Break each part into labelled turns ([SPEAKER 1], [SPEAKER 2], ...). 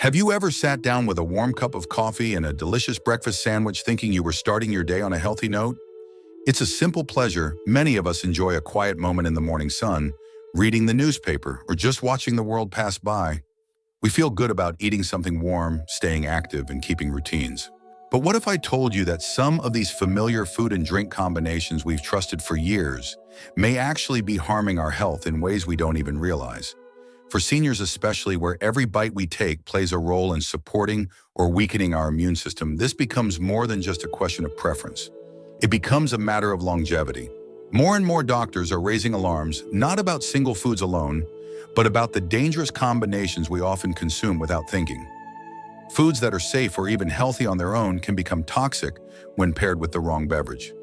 [SPEAKER 1] Have you ever sat down with a warm cup of coffee and a delicious breakfast sandwich thinking you were starting your day on a healthy note? It's a simple pleasure. Many of us enjoy a quiet moment in the morning sun, reading the newspaper, or just watching the world pass by. We feel good about eating something warm, staying active, and keeping routines. But what if I told you that some of these familiar food and drink combinations we've trusted for years may actually be harming our health in ways we don't even realize? For seniors especially, where every bite we take plays a role in supporting or weakening our immune system, this becomes more than just a question of preference. It becomes a matter of longevity. More and more doctors are raising alarms, not about single foods alone, but about the dangerous combinations we often consume without thinking. Foods that are safe or even healthy on their own can become toxic when paired with the wrong beverage.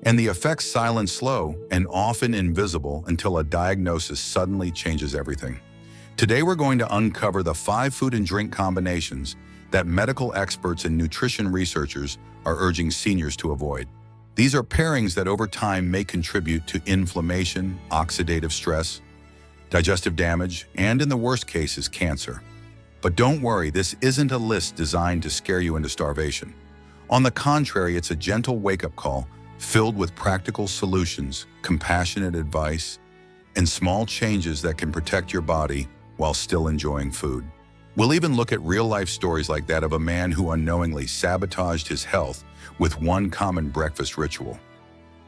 [SPEAKER 1] And the effects silent, slow, and often invisible until a diagnosis suddenly changes everything. Today we're going to uncover the 5 food and drink combinations that medical experts and nutrition researchers are urging seniors to avoid. These are pairings that over time may contribute to inflammation, oxidative stress, digestive damage, and in the worst cases, cancer. But don't worry, this isn't a list designed to scare you into starvation. On the contrary, it's a gentle wake-up call filled with practical solutions, compassionate advice, and small changes that can protect your body while still enjoying food. We'll even look at real-life stories like that of a man who unknowingly sabotaged his health with one common breakfast ritual.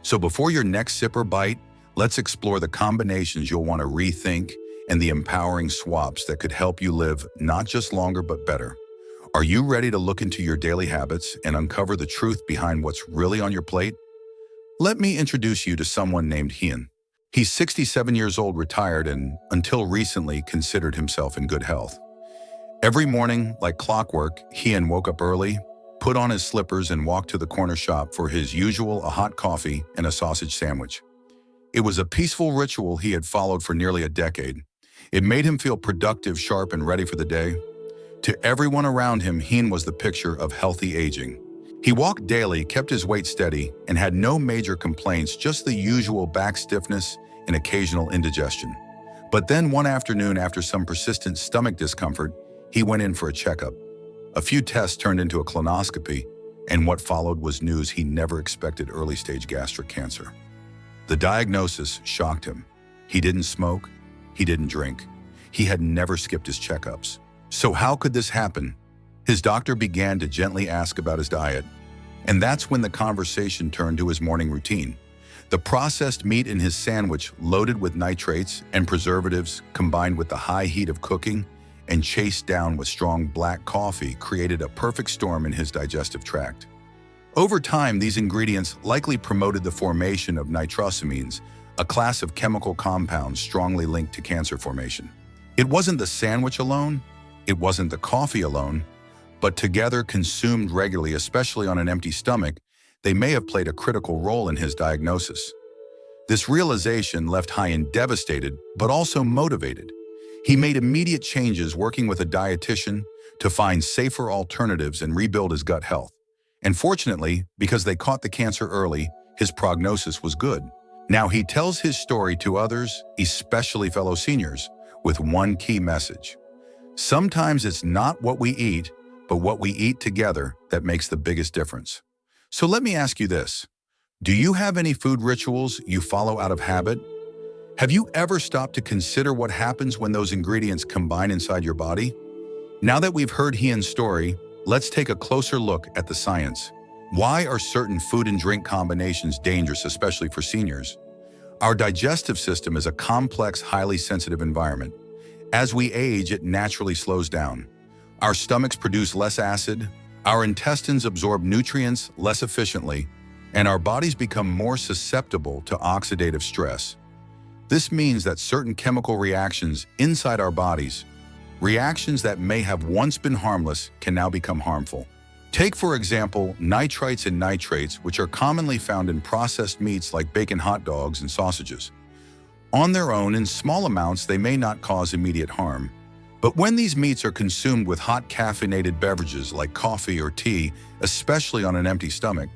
[SPEAKER 1] So before your next sip or bite, let's explore the combinations you'll want to rethink and the empowering swaps that could help you live not just longer but better. Are you ready to look into your daily habits and uncover the truth behind what's really on your plate? Let me introduce you to someone named Hien. He's 67 years old, retired, and until recently considered himself in good health. Every morning, like clockwork, Hien woke up early, put on his slippers, and walked to the corner shop for his usual a hot coffee and a sausage sandwich. It was a peaceful ritual he had followed for nearly a decade. It made him feel productive, sharp, and ready for the day. To everyone around him, Hien was the picture of healthy aging. He walked daily, kept his weight steady, and had no major complaints, just the usual back stiffness and occasional indigestion. But then one afternoon, after some persistent stomach discomfort, he went in for a checkup. A few tests turned into a colonoscopy, and what followed was news he never expected: early-stage gastric cancer. The diagnosis shocked him. He didn't smoke, he didn't drink. He had never skipped his checkups. So how could this happen? His doctor began to gently ask about his diet, and that's when the conversation turned to his morning routine. The processed meat in his sandwich, loaded with nitrates and preservatives, combined with the high heat of cooking and chased down with strong black coffee, created a perfect storm in his digestive tract. Over time, these ingredients likely promoted the formation of nitrosamines, a class of chemical compounds strongly linked to cancer formation. It wasn't the sandwich alone, it wasn't the coffee alone, but together, consumed regularly, especially on an empty stomach, they may have played a critical role in his diagnosis. This realization left Hien devastated, but also motivated. He made immediate changes, working with a dietitian to find safer alternatives and rebuild his gut health. And fortunately, because they caught the cancer early, his prognosis was good. Now he tells his story to others, especially fellow seniors, with one key message. Sometimes it's not what we eat, but what we eat together that makes the biggest difference. So let me ask you this. Do you have any food rituals you follow out of habit? Have you ever stopped to consider what happens when those ingredients combine inside your body? Now that we've heard Hien's story, let's take a closer look at the science. Why are certain food and drink combinations dangerous, especially for seniors? Our digestive system is a complex, highly sensitive environment. As we age, it naturally slows down. Our stomachs produce less acid, our intestines absorb nutrients less efficiently, and our bodies become more susceptible to oxidative stress. This means that certain chemical reactions inside our bodies, reactions that may have once been harmless, can now become harmful. Take, for example, nitrites and nitrates, which are commonly found in processed meats like bacon, hot dogs, and sausages. On their own, in small amounts, they may not cause immediate harm. But when these meats are consumed with hot caffeinated beverages like coffee or tea, especially on an empty stomach,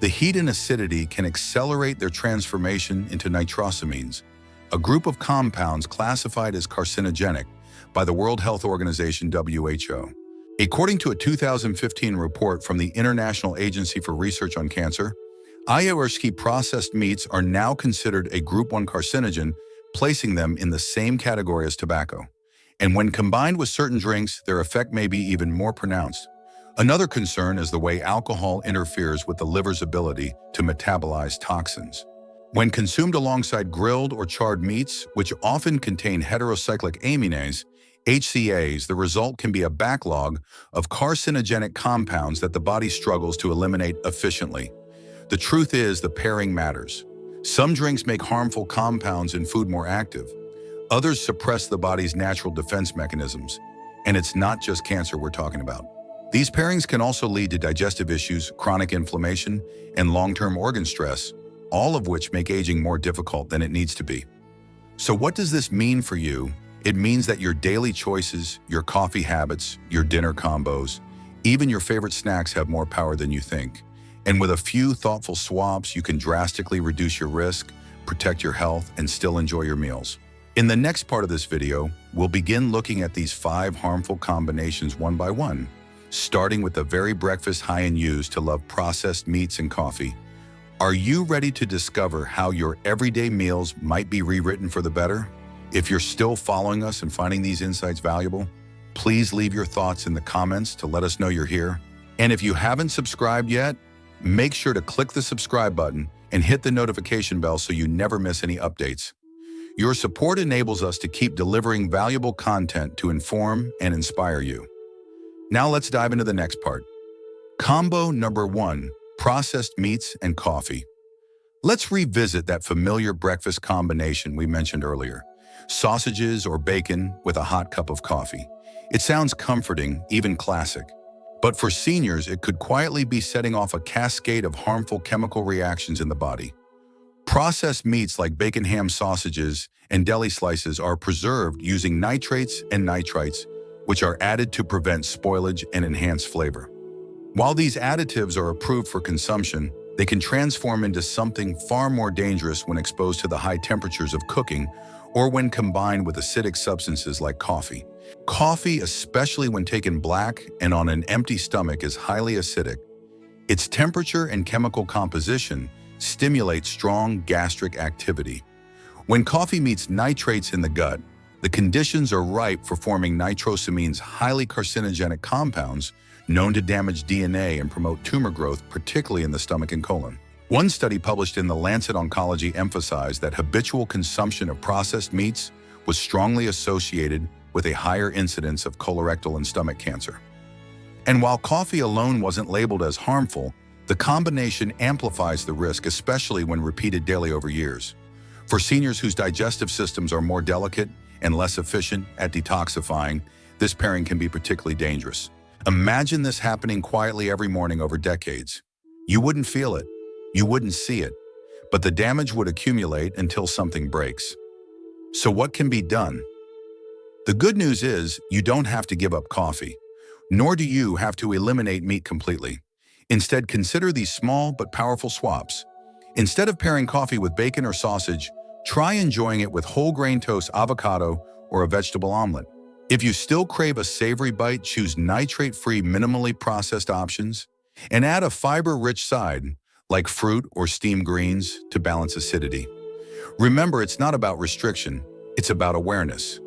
[SPEAKER 1] the heat and acidity can accelerate their transformation into nitrosamines, a group of compounds classified as carcinogenic by the World Health Organization (WHO). According to a 2015 report from the International Agency for Research on Cancer, Ayahuasca processed meats are now considered a Group 1 carcinogen, placing them in the same category as tobacco. And when combined with certain drinks, their effect may be even more pronounced. Another concern is the way alcohol interferes with the liver's ability to metabolize toxins. When consumed alongside grilled or charred meats, which often contain heterocyclic amines, HCAs, the result can be a backlog of carcinogenic compounds that the body struggles to eliminate efficiently. The truth is, the pairing matters. Some drinks make harmful compounds in food more active. Others suppress the body's natural defense mechanisms. And it's not just cancer we're talking about. These pairings can also lead to digestive issues, chronic inflammation, and long-term organ stress, all of which make aging more difficult than it needs to be. So what does this mean for you? It means that your daily choices, your coffee habits, your dinner combos, even your favorite snacks have more power than you think. And with a few thoughtful swaps, you can drastically reduce your risk, protect your health, and still enjoy your meals. In the next part of this video, we'll begin looking at these 5 harmful combinations one by one, starting with the very breakfast high in use to love processed meats and coffee. Are you ready to discover how your everyday meals might be rewritten for the better? If you're still following us and finding these insights valuable, please leave your thoughts in the comments to let us know you're here. And if you haven't subscribed yet, make sure to click the subscribe button and hit the notification bell so you never miss any updates. Your support enables us to keep delivering valuable content to inform and inspire you. Now let's dive into the next part. Combo number 1, processed meats and coffee. Let's revisit that familiar breakfast combination we mentioned earlier. Sausages or bacon with a hot cup of coffee. It sounds comforting, even classic. But for seniors, it could quietly be setting off a cascade of harmful chemical reactions in the body. Processed meats like bacon, ham, sausages, and deli slices are preserved using nitrates and nitrites, which are added to prevent spoilage and enhance flavor. While these additives are approved for consumption, they can transform into something far more dangerous when exposed to the high temperatures of cooking or when combined with acidic substances like coffee. Coffee, especially when taken black and on an empty stomach, is highly acidic. Its temperature and chemical composition stimulate strong gastric activity. When coffee meets nitrates in the gut, the conditions are ripe for forming nitrosamines, highly carcinogenic compounds known to damage DNA and promote tumor growth, particularly in the stomach and colon. One study published in the Lancet Oncology emphasized that habitual consumption of processed meats was strongly associated with a higher incidence of colorectal and stomach cancer. And while coffee alone wasn't labeled as harmful, the combination amplifies the risk, especially when repeated daily over years. For seniors whose digestive systems are more delicate and less efficient at detoxifying, this pairing can be particularly dangerous. Imagine this happening quietly every morning over decades. You wouldn't feel it, you wouldn't see it, but the damage would accumulate until something breaks. So what can be done? The good news is you don't have to give up coffee, nor do you have to eliminate meat completely. Instead, consider these small but powerful swaps. Instead of pairing coffee with bacon or sausage, try enjoying it with whole grain toast, avocado, or a vegetable omelet. If you still crave a savory bite, choose nitrate-free, minimally processed options, and add a fiber-rich side, like fruit or steamed greens, to balance acidity. Remember, it's not about restriction, it's about awareness.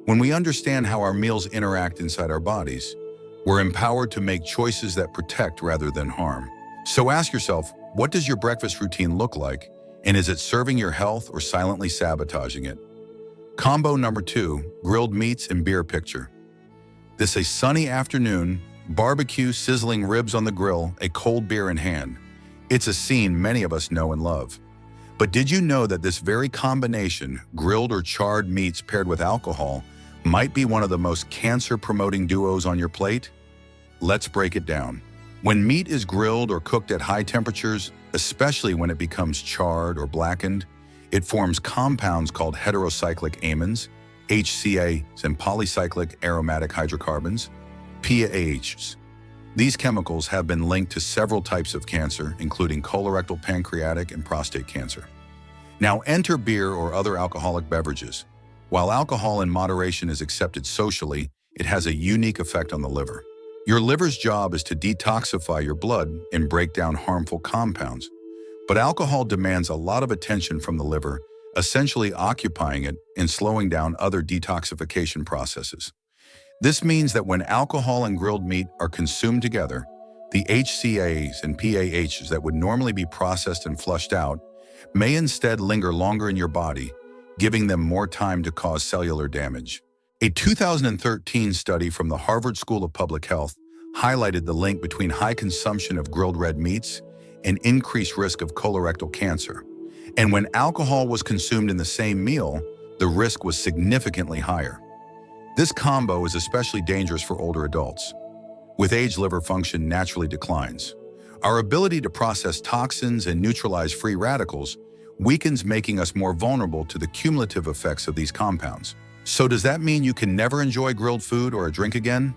[SPEAKER 1] When we understand how our meals interact inside our bodies, we're empowered to make choices that protect rather than harm. So ask yourself, what does your breakfast routine look like? And is it serving your health or silently sabotaging it? Combo number 2, grilled meats and beer picture. This a sunny afternoon, barbecue, sizzling ribs on the grill, a cold beer in hand. It's a scene many of us know and love. But did you know that this very combination, grilled or charred meats paired with alcohol, might be one of the most cancer-promoting duos on your plate? Let's break it down. When meat is grilled or cooked at high temperatures, especially when it becomes charred or blackened, it forms compounds called heterocyclic amines, HCAs, and polycyclic aromatic hydrocarbons, PAHs. These chemicals have been linked to several types of cancer, including colorectal, pancreatic, and prostate cancer. Now enter beer or other alcoholic beverages. While alcohol in moderation is accepted socially, it has a unique effect on the liver. Your liver's job is to detoxify your blood and break down harmful compounds. But alcohol demands a lot of attention from the liver, essentially occupying it and slowing down other detoxification processes. This means that when alcohol and grilled meat are consumed together, the HCAs and PAHs that would normally be processed and flushed out may instead linger longer in your body, giving them more time to cause cellular damage. A 2013 study from the Harvard School of Public Health highlighted the link between high consumption of grilled red meats and increased risk of colorectal cancer. And when alcohol was consumed in the same meal, the risk was significantly higher. This combo is especially dangerous for older adults. With age, liver function naturally declines. Our ability to process toxins and neutralize free radicals weakens, making us more vulnerable to the cumulative effects of these compounds. So does that mean you can never enjoy grilled food or a drink again?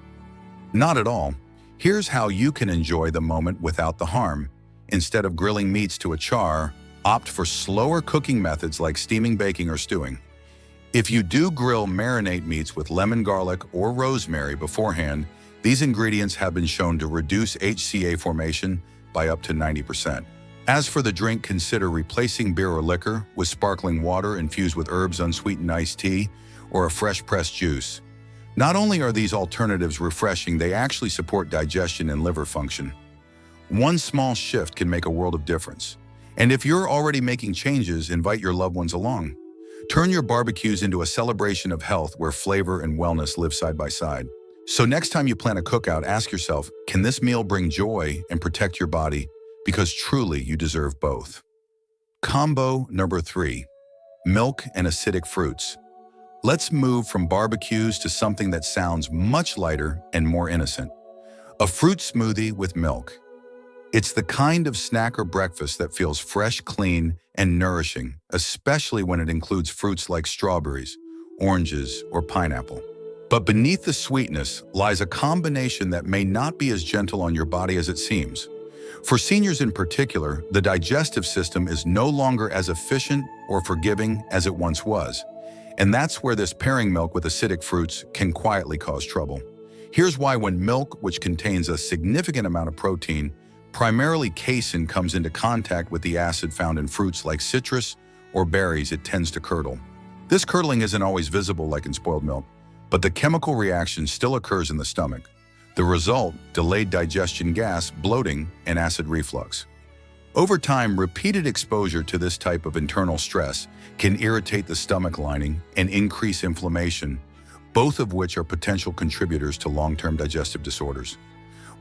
[SPEAKER 1] Not at all. Here's how you can enjoy the moment without the harm. Instead of grilling meats to a char, opt for slower cooking methods like steaming, baking, or stewing. If you do grill, marinate meats with lemon, garlic, or rosemary beforehand, these ingredients have been shown to reduce HCA formation by up to 90%. As for the drink, consider replacing beer or liquor with sparkling water infused with herbs, unsweetened iced tea, or a fresh pressed juice. Not only are these alternatives refreshing, they actually support digestion and liver function. One small shift can make a world of difference. And if you're already making changes, invite your loved ones along. Turn your barbecues into a celebration of health where flavor and wellness live side by side. So next time you plan a cookout, ask yourself, can this meal bring joy and protect your body? Because truly you deserve both. Combo number 3, milk and acidic fruits. Let's move from barbecues to something that sounds much lighter and more innocent. A fruit smoothie with milk. It's the kind of snack or breakfast that feels fresh, clean, and nourishing, especially when it includes fruits like strawberries, oranges, or pineapple. But beneath the sweetness lies a combination that may not be as gentle on your body as it seems. For seniors in particular, the digestive system is no longer as efficient or forgiving as it once was. And that's where this pairing milk with acidic fruits can quietly cause trouble. Here's why: when milk, which contains a significant amount of protein, primarily casein, comes into contact with the acid found in fruits like citrus or berries, it tends to curdle. This curdling isn't always visible like in spoiled milk, but the chemical reaction still occurs in the stomach. The result: delayed digestion, gas, bloating, and acid reflux. Over time, repeated exposure to this type of internal stress can irritate the stomach lining and increase inflammation, both of which are potential contributors to long-term digestive disorders.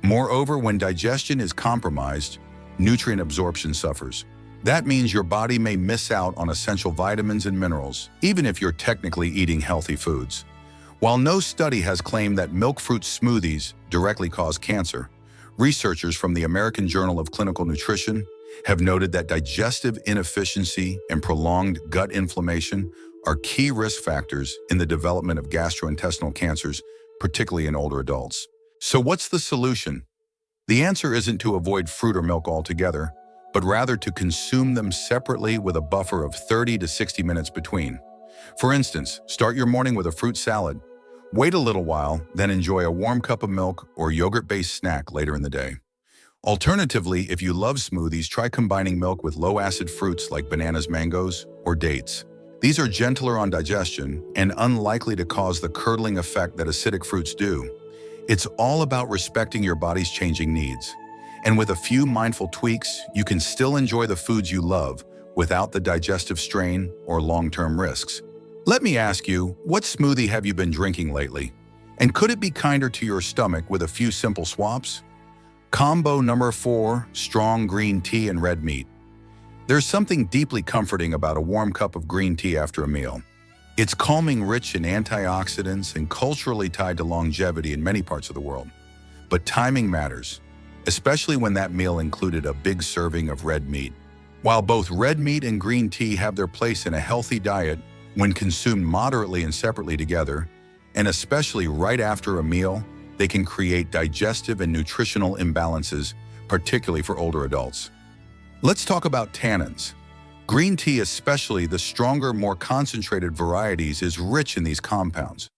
[SPEAKER 1] Moreover, when digestion is compromised, nutrient absorption suffers. That means your body may miss out on essential vitamins and minerals, even if you're technically eating healthy foods. While no study has claimed that milk fruit smoothies directly cause cancer, researchers from the American Journal of Clinical Nutrition have noted that digestive inefficiency and prolonged gut inflammation are key risk factors in the development of gastrointestinal cancers, particularly in older adults. So what's the solution? The answer isn't to avoid fruit or milk altogether, but rather to consume them separately with a buffer of 30 to 60 minutes between. For instance, start your morning with a fruit salad. Wait a little while, then enjoy a warm cup of milk or yogurt-based snack later in the day. Alternatively, if you love smoothies, try combining milk with low-acid fruits like bananas, mangoes, or dates. These are gentler on digestion and unlikely to cause the curdling effect that acidic fruits do. It's all about respecting your body's changing needs. And with a few mindful tweaks, you can still enjoy the foods you love without the digestive strain or long-term risks. Let me ask you, what smoothie have you been drinking lately? And could it be kinder to your stomach with a few simple swaps? Combo number 4, strong green tea and red meat. There's something deeply comforting about a warm cup of green tea after a meal. It's calming, rich in antioxidants, and culturally tied to longevity in many parts of the world. But timing matters, especially when that meal included a big serving of red meat. While both red meat and green tea have their place in a healthy diet, when consumed moderately and separately together, and especially right after a meal, they can create digestive and nutritional imbalances, particularly for older adults. Let's talk about tannins. Green tea, especially the stronger, more concentrated varieties, is rich in these compounds.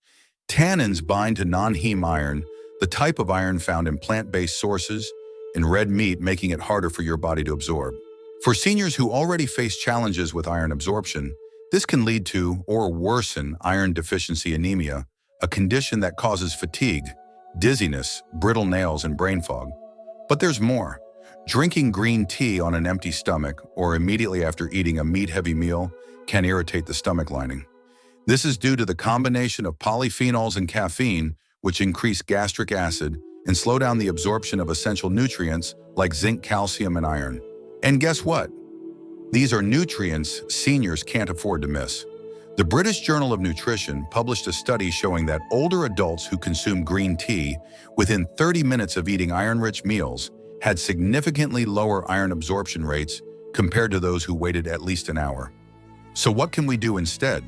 [SPEAKER 1] Tannins bind to non-heme iron, the type of iron found in plant-based sources, and red meat, making it harder for your body to absorb. For seniors who already face challenges with iron absorption, this can lead to or worsen iron deficiency anemia, a condition that causes fatigue, dizziness, brittle nails, and brain fog. But there's more. Drinking green tea on an empty stomach or immediately after eating a meat-heavy meal can irritate the stomach lining. This is due to the combination of polyphenols and caffeine, which increase gastric acid and slow down the absorption of essential nutrients like zinc, calcium, and iron. And guess what? These are nutrients seniors can't afford to miss. The British Journal of Nutrition published a study showing that older adults who consume green tea within 30 minutes of eating iron-rich meals had significantly lower iron absorption rates compared to those who waited at least an hour. So what can we do instead?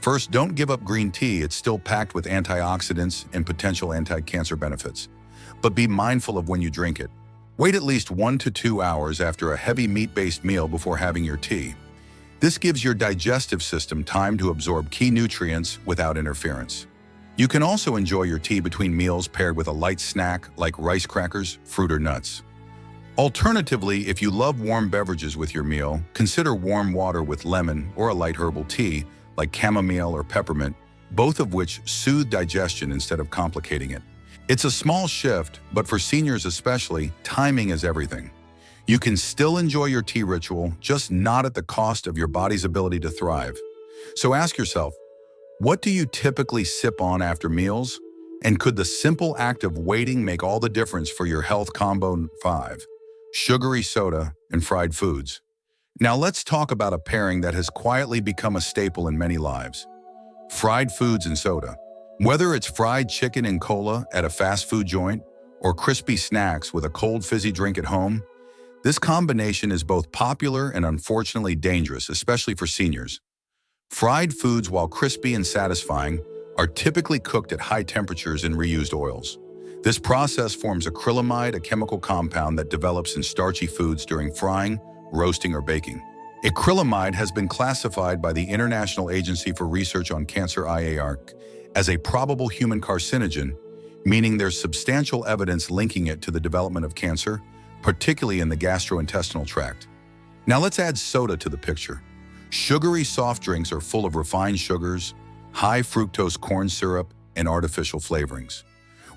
[SPEAKER 1] First, don't give up green tea. It's still packed with antioxidants and potential anti-cancer benefits. But be mindful of when you drink it. Wait at least 1 to 2 hours after a heavy meat-based meal before having your tea. This gives your digestive system time to absorb key nutrients without interference. You can also enjoy your tea between meals paired with a light snack like rice crackers, fruit, or nuts. Alternatively, if you love warm beverages with your meal, consider warm water with lemon or a light herbal tea like chamomile or peppermint, both of which soothe digestion instead of complicating it. It's a small shift, but for seniors especially, timing is everything. You can still enjoy your tea ritual, just not at the cost of your body's ability to thrive. So ask yourself, what do you typically sip on after meals? And could the simple act of waiting make all the difference for your health? Combo 5. Sugary soda and fried foods. Now let's talk about a pairing that has quietly become a staple in many lives. Fried foods and soda. Whether it's fried chicken and cola at a fast food joint or crispy snacks with a cold fizzy drink at home, this combination is both popular and unfortunately dangerous, especially for seniors. Fried foods, while crispy and satisfying, are typically cooked at high temperatures in reused oils. This process forms acrylamide, a chemical compound that develops in starchy foods during frying, roasting, or baking. Acrylamide has been classified by the International Agency for Research on Cancer (IARC) as a probable human carcinogen, meaning there's substantial evidence linking it to the development of cancer, particularly in the gastrointestinal tract. Now let's add soda to the picture. Sugary soft drinks are full of refined sugars, high fructose corn syrup, and artificial flavorings.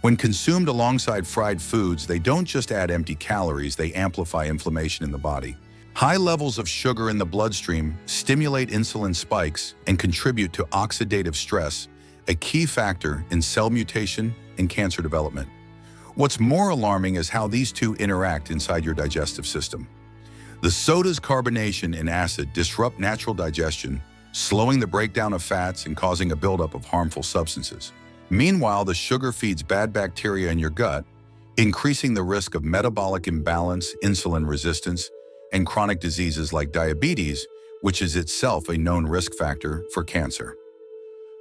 [SPEAKER 1] When consumed alongside fried foods, they don't just add empty calories, they amplify inflammation in the body. High levels of sugar in the bloodstream stimulate insulin spikes and contribute to oxidative stress, a key factor in cell mutation and cancer development. What's more alarming is how these two interact inside your digestive system. The soda's carbonation and acid disrupt natural digestion, slowing the breakdown of fats and causing a buildup of harmful substances. Meanwhile, the sugar feeds bad bacteria in your gut, increasing the risk of metabolic imbalance, insulin resistance, and chronic diseases like diabetes, which is itself a known risk factor for cancer.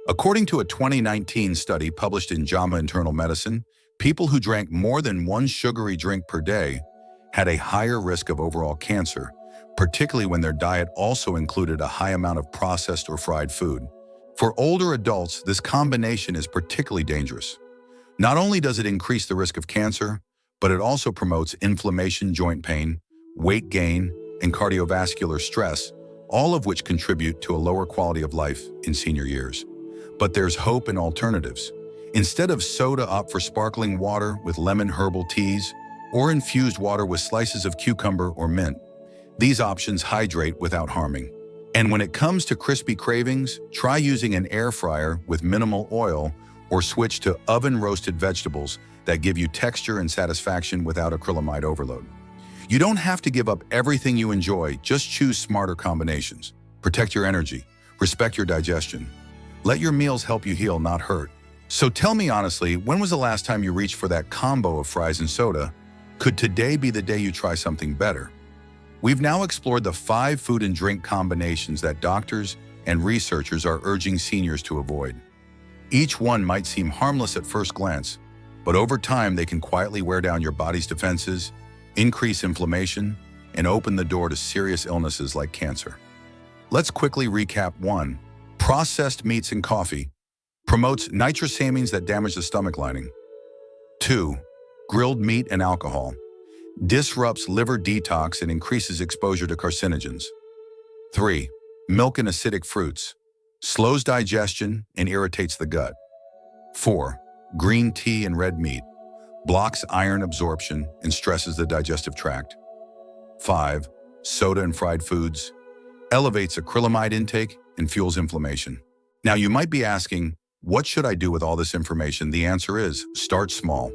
[SPEAKER 1] According to a 2019 study published in JAMA Internal Medicine, people who drank more than one sugary drink per day had a higher risk of overall cancer, particularly when their diet also included a high amount of processed or fried food. For older adults, this combination is particularly dangerous. Not only does it increase the risk of cancer, but it also promotes inflammation, joint pain, weight gain, and cardiovascular stress, all of which contribute to a lower quality of life in senior years. But there's hope and alternatives. Instead of soda, opt for sparkling water with lemon herbal teas or infused water with slices of cucumber or mint. These options hydrate without harming. And when it comes to crispy cravings, try using an air fryer with minimal oil or switch to oven-roasted vegetables that give you texture and satisfaction without acrylamide overload. You don't have to give up everything you enjoy, just choose smarter combinations. Protect your energy, respect your digestion. Let your meals help you heal, not hurt. So tell me honestly, when was the last time you reached for that combo of fries and soda? Could today be the day you try something better? We've now explored the 5 food and drink combinations that doctors and researchers are urging seniors to avoid. Each one might seem harmless at first glance, but over time they can quietly wear down your body's defenses, increase inflammation, and open the door to serious illnesses like cancer. Let's quickly recap. 1. Processed meats and coffee. Promotes nitrosamines that damage the stomach lining. 2. Grilled meat and alcohol. Disrupts liver detox and increases exposure to carcinogens. 3. Milk and acidic fruits. Slows digestion and irritates the gut. 4. Green tea and red meat. Blocks iron absorption and stresses the digestive tract. 5. Soda and fried foods. Elevates acrylamide intake and fuels inflammation. Now you might be asking, what should I do with all this information? The answer is, start small.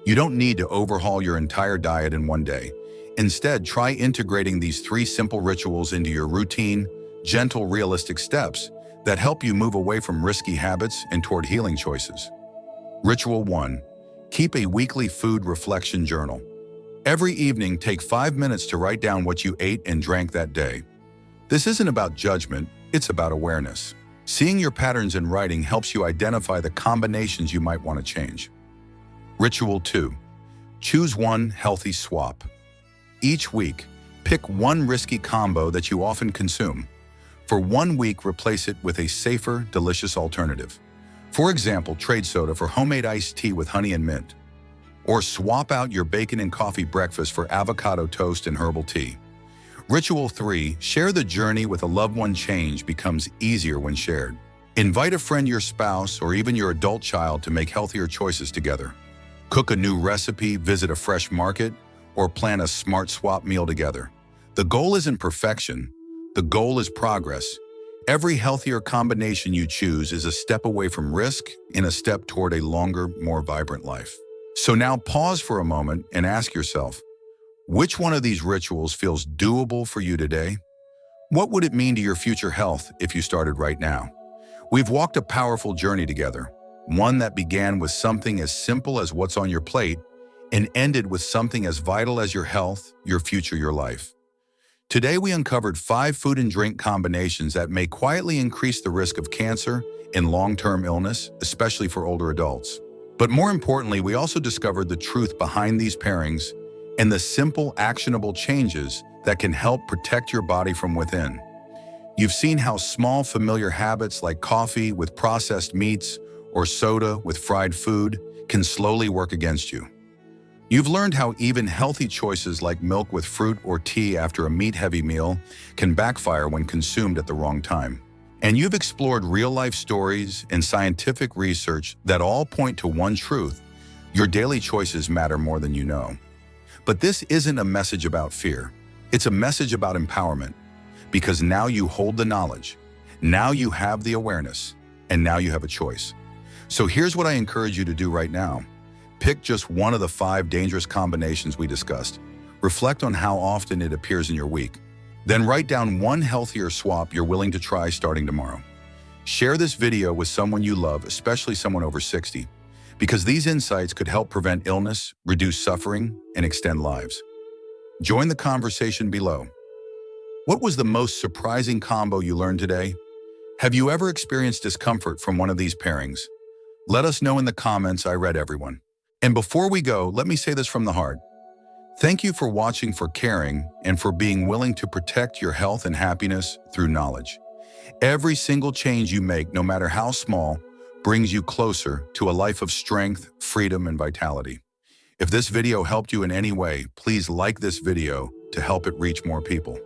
[SPEAKER 1] You don't need to overhaul your entire diet in one day. Instead, try integrating these 3 simple rituals into your routine, gentle, realistic steps that help you move away from risky habits and toward healing choices. Ritual 1. Keep a weekly food reflection journal. Every evening, take 5 minutes to write down what you ate and drank that day. This isn't about judgment, it's about awareness. Seeing your patterns in writing helps you identify the combinations you might want to change. Ritual 2. Choose one healthy swap. Each week, pick one risky combo that you often consume. For 1 week, replace it with a safer, delicious alternative. For example, trade soda for homemade iced tea with honey and mint. Or swap out your bacon and coffee breakfast for avocado toast and herbal tea. Ritual 3. Share the journey with a loved one. Change becomes easier when shared. Invite a friend, your spouse, or even your adult child to make healthier choices together. Cook a new recipe, visit a fresh market, or plan a smart swap meal together. The goal isn't perfection. The goal is progress. Every healthier combination you choose is a step away from risk and a step toward a longer, more vibrant life. So now pause for a moment and ask yourself, which one of these rituals feels doable for you today? What would it mean to your future health if you started right now? We've walked a powerful journey together, one that began with something as simple as what's on your plate and ended with something as vital as your health, your future, your life. Today, we uncovered 5 food and drink combinations that may quietly increase the risk of cancer and long-term illness, especially for older adults. But more importantly, we also discovered the truth behind these pairings and the simple, actionable changes that can help protect your body from within. You've seen how small, familiar habits like coffee with processed meats or soda with fried food can slowly work against you. You've learned how even healthy choices like milk with fruit or tea after a meat-heavy meal can backfire when consumed at the wrong time. And you've explored real-life stories and scientific research that all point to one truth: your daily choices matter more than you know. But this isn't a message about fear. It's a message about empowerment, because now you hold the knowledge, now you have the awareness, and now you have a choice. So here's what I encourage you to do right now. Pick just one of the 5 dangerous combinations we discussed. Reflect on how often it appears in your week. Then write down one healthier swap you're willing to try starting tomorrow. Share this video with someone you love, especially someone over 60, because these insights could help prevent illness, reduce suffering, and extend lives. Join the conversation below. What was the most surprising combo you learned today? Have you ever experienced discomfort from one of these pairings? Let us know in the comments. I read everyone. And before we go, let me say this from the heart. Thank you for watching, for caring, and for being willing to protect your health and happiness through knowledge. Every single change you make, no matter how small, brings you closer to a life of strength, freedom, and vitality. If this video helped you in any way, please like this video to help it reach more people.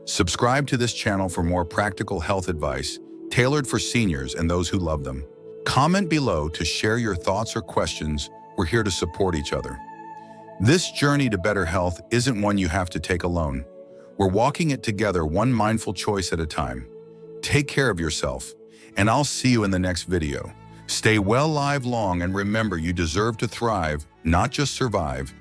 [SPEAKER 1] Subscribe to this channel for more practical health advice tailored for seniors and those who love them. Comment below to share your thoughts or questions. We're here to support each other. This journey to better health isn't one you have to take alone. We're walking it together, one mindful choice at a time. Take care of yourself, and I'll see you in the next video. Stay well, live long, and remember, you deserve to thrive, not just survive.